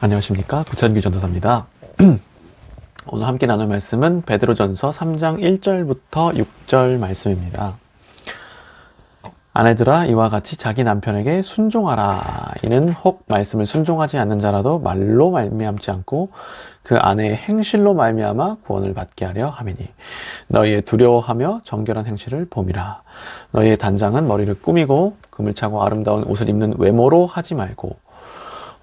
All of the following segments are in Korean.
안녕하십니까, 부천기 전도사입니다. 오늘 함께 나눌 말씀은 베드로전서 3장 1절부터 6절 말씀입니다. 아내들아, 이와 같이 자기 남편에게 순종하라. 이는 혹 말씀을 순종하지 않는 자라도 말로 말미암지 않고 그 아내의 행실로 말미암아 구원을 받게 하려 함이니, 너희의 두려워하며 정결한 행실을 봄이라. 너희의 단장은 머리를 꾸미고 금을 차고 아름다운 옷을 입는 외모로 하지 말고,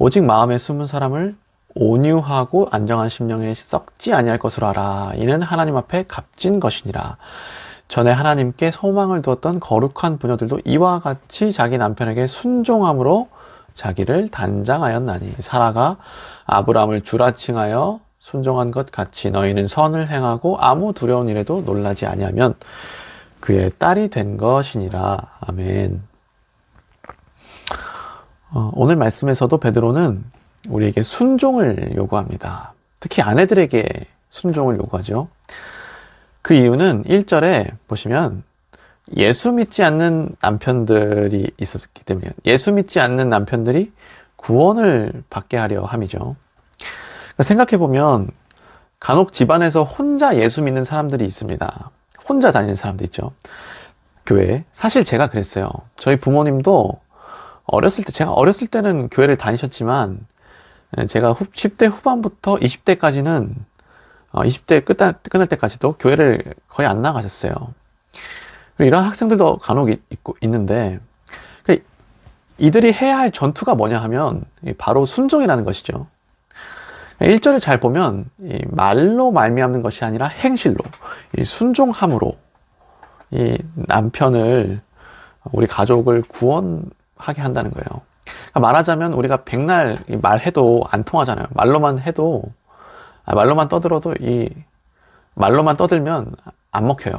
오직 마음에 숨은 사람을 온유하고 안정한 심령에 썩지 아니할 것으로 알아. 이는 하나님 앞에 값진 것이니라. 전에 하나님께 소망을 두었던 거룩한 부녀들도 이와 같이 자기 남편에게 순종함으로 자기를 단장하였나니, 사라가 아브라함을 주라 칭하여 순종한 것 같이 너희는 선을 행하고 아무 두려운 일에도 놀라지 아니하면 그의 딸이 된 것이니라. 아멘. 오늘 말씀에서도 베드로는 우리에게 순종을 요구합니다. 특히 아내들에게 순종을 요구하죠. 그 이유는 1절에 보시면 예수 믿지 않는 남편들이 있었기 때문이에요. 예수 믿지 않는 남편들이 구원을 받게 하려 함이죠. 그러니까 생각해보면 간혹 집안에서 혼자 예수 믿는 사람들이 있습니다. 혼자 다니는 사람도 있죠. 교회에. 사실 제가 그랬어요. 저희 부모님도 제가 어렸을 때는 교회를 다니셨지만, 제가 10대 후반부터 20대까지는, 20대 끝날 때까지도 교회를 거의 안 나가셨어요. 그리고 이런 학생들도 간혹 있는데, 그러니까 이들이 해야 할 전투가 뭐냐 하면, 바로 순종이라는 것이죠. 1절을 잘 보면, 말로 말미암는 것이 아니라 행실로, 순종함으로, 이 남편을, 우리 가족을 구원하게 한다는 거예요. 그러니까 말하자면 우리가 백날 말해도 안 통하잖아요. 말로만 해도, 말로만 떠들어도 말로만 떠들면 안 먹혀요.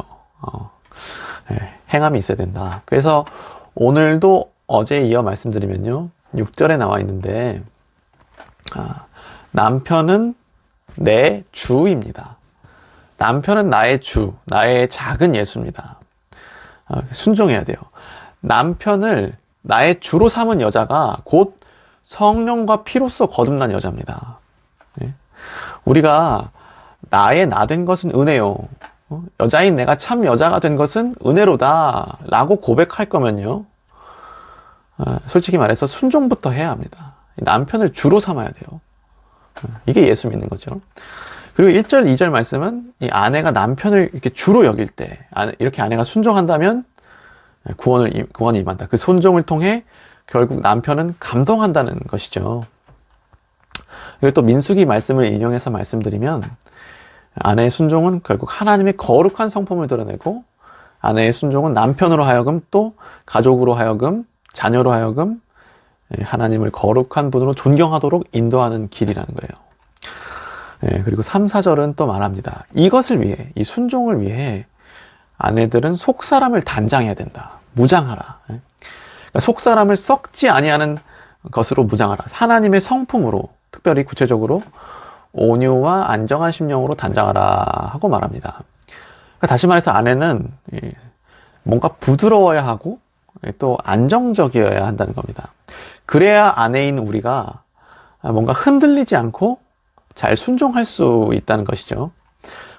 행함이 있어야 된다. 그래서 오늘도 어제 이어 말씀드리면요, 6절에 나와 있는데, 남편은 내 주입니다. 남편은 나의 주, 나의 작은 예수입니다. 순종해야 돼요. 남편을 나의 주로 삼은 여자가 곧 성령과 피로써 거듭난 여자입니다. 우리가 나의 나 된 것은 은혜요. 여자인 내가 참 여자가 된 것은 은혜로다 라고 고백할 거면요, 솔직히 말해서 순종부터 해야 합니다. 남편을 주로 삼아야 돼요. 이게 예수 믿는 거죠. 그리고 1절, 2절 말씀은 이 아내가 남편을 이렇게 주로 여길 때, 이렇게 아내가 순종한다면 구원이 임한다. 그 순종을 통해 결국 남편은 감동한다는 것이죠. 그리고 또 민수기 말씀을 인용해서 말씀드리면, 아내의 순종은 결국 하나님의 거룩한 성품을 드러내고, 아내의 순종은 남편으로 하여금, 또 가족으로 하여금, 자녀로 하여금 하나님을 거룩한 분으로 존경하도록 인도하는 길이라는 거예요. 그리고 3, 4절은 또 말합니다. 이것을 위해, 이 순종을 위해 아내들은 속사람을 단장해야 된다. 무장하라. 그러니까 속사람을 썩지 아니하는 것으로 무장하라. 하나님의 성품으로, 특별히 구체적으로 온유와 안정한 심령으로 단장하라 하고 말합니다. 그러니까 다시 말해서 아내는 뭔가 부드러워야 하고 또 안정적이어야 한다는 겁니다. 그래야 아내인 우리가 뭔가 흔들리지 않고 잘 순종할 수 있다는 것이죠.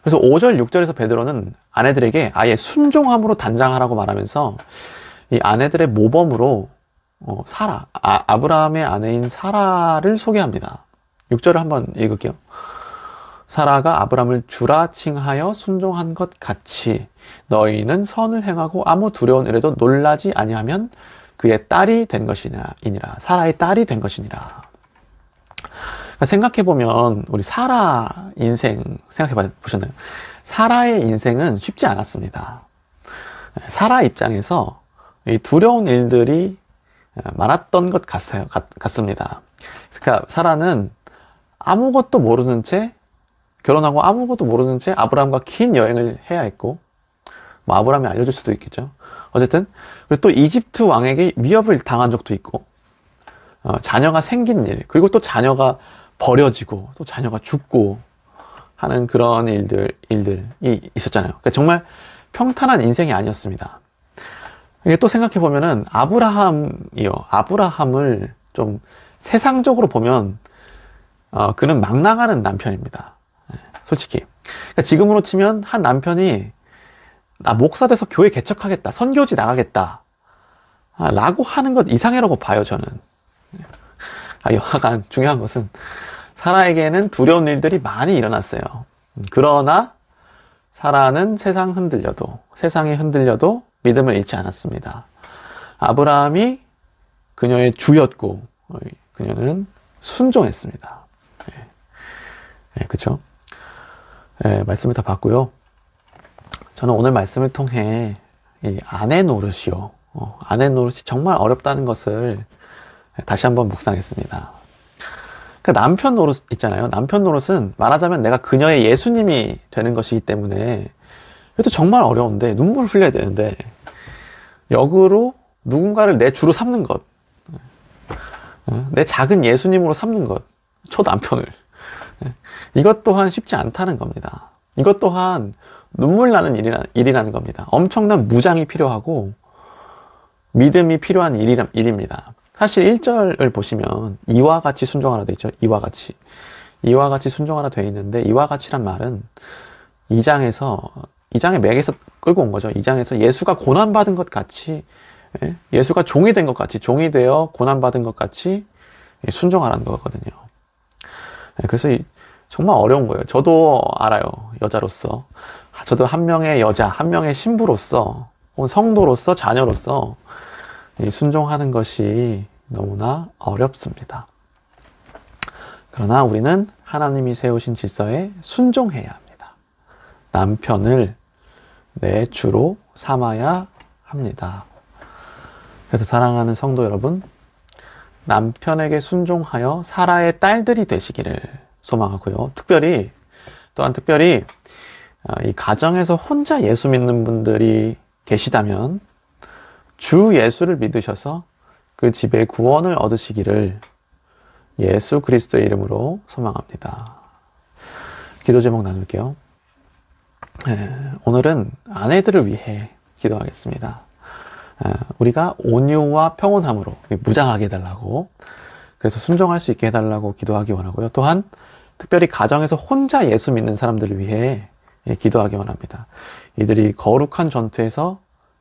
그래서 5절, 6절에서 베드로는 아내들에게 아예 순종함으로 단장하라고 말하면서 이 아내들의 모범으로 아브라함의 아내인 사라를 소개합니다. 6절을 한번 읽을게요. 사라가 아브라함을 주라 칭하여 순종한 것 같이 너희는 선을 행하고 아무 두려운 일에도 놀라지 아니하면 그의 딸이 된 것이니라. 사라의 딸이 된 것이니라. 생각해보면 우리 사라 인생 생각해보셨나요? 사라의 인생은 쉽지 않았습니다. 사라 입장에서 이 두려운 일들이 많았던 것 같습니다. 그러니까 사라는 아무것도 모르는 채, 결혼하고 아무것도 모르는 채 아브라함과 긴 여행을 해야 했고, 뭐 아브라함이 알려줄 수도 있겠죠. 어쨌든, 그리고 또 이집트 왕에게 위협을 당한 적도 있고, 자녀가 생긴 일, 그리고 또 자녀가 버려지고 또 자녀가 죽고 하는 그런 일들이 있었잖아요. 그러니까 정말 평탄한 인생이 아니었습니다. 이게 또 생각해보면은 아브라함을 좀 세상적으로 보면 그는 막 나가는 남편입니다. 솔직히. 그러니까 지금으로 치면 한 남편이 나 목사 돼서 교회 개척하겠다, 선교지 나가겠다 라고 하는 것 이상이라고 봐요, 저는. 여하간 중요한 것은 사라에게는 두려운 일들이 많이 일어났어요. 그러나 사라는 세상이 흔들려도 믿음을 잃지 않았습니다. 아브라함이 그녀의 주였고 그녀는 순종했습니다. 그쵸? 말씀을 다 봤고요. 저는 오늘 말씀을 통해 이 아내 노릇이요. 아내 노릇이 정말 어렵다는 것을 다시 한번 묵상했습니다. 그 남편 노릇 있잖아요. 남편 노릇은 말하자면 내가 그녀의 예수님이 되는 것이기 때문에 이것도 정말 어려운데 눈물을 흘려야 되는데 역으로 누군가를 내 주로 삼는 것, 내 작은 예수님으로 삼는 것, 저 남편을 이것 또한 쉽지 않다는 겁니다. 이것 또한 눈물 나는 일이라는 겁니다. 엄청난 무장이 필요하고 믿음이 필요한 일입니다. 사실 1절을 보시면 이와 같이 순종하라 되어 있죠. 이와 같이 순종하라 되어 있는데 이와 같이란 말은 2장에 맥에서 끌고 온 거죠. 2장에서 예수가 고난받은 것 같이, 예수가 종이 된 것 같이, 종이 되어 고난받은 것 같이 순종하라는 거거든요. 그래서 정말 어려운 거예요. 저도 알아요. 여자로서. 저도 한 명의 여자, 한 명의 신부로서, 혹은 성도로서, 자녀로서 순종하는 것이 너무나 어렵습니다. 그러나 우리는 하나님이 세우신 질서에 순종해야 합니다. 남편을 내 주로 삼아야 합니다. 그래서 사랑하는 성도 여러분, 남편에게 순종하여 사라의 딸들이 되시기를 소망하고요. 또한 특별히 이 가정에서 혼자 예수 믿는 분들이 계시다면 주 예수를 믿으셔서 그 집에 구원을 얻으시기를 예수 그리스도의 이름으로 소망합니다. 기도 제목 나눌게요. 오늘은 아내들을 위해 기도하겠습니다. 우리가 온유와 평온함으로 무장하게 해달라고, 그래서 순종할 수 있게 해달라고 기도하기 원하고요. 또한 특별히 가정에서 혼자 예수 믿는 사람들을 위해 기도하기 원합니다. 이들이 거룩한 전투에서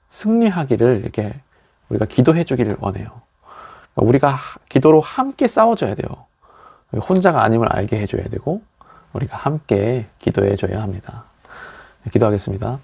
승리하기를 이렇게 우리가 기도해 주기를 원해요. 우리가 기도로 함께 싸워줘야 돼요. 혼자가 아님을 알게 해줘야 되고 우리가 함께 기도해 줘야 합니다. 기도하겠습니다.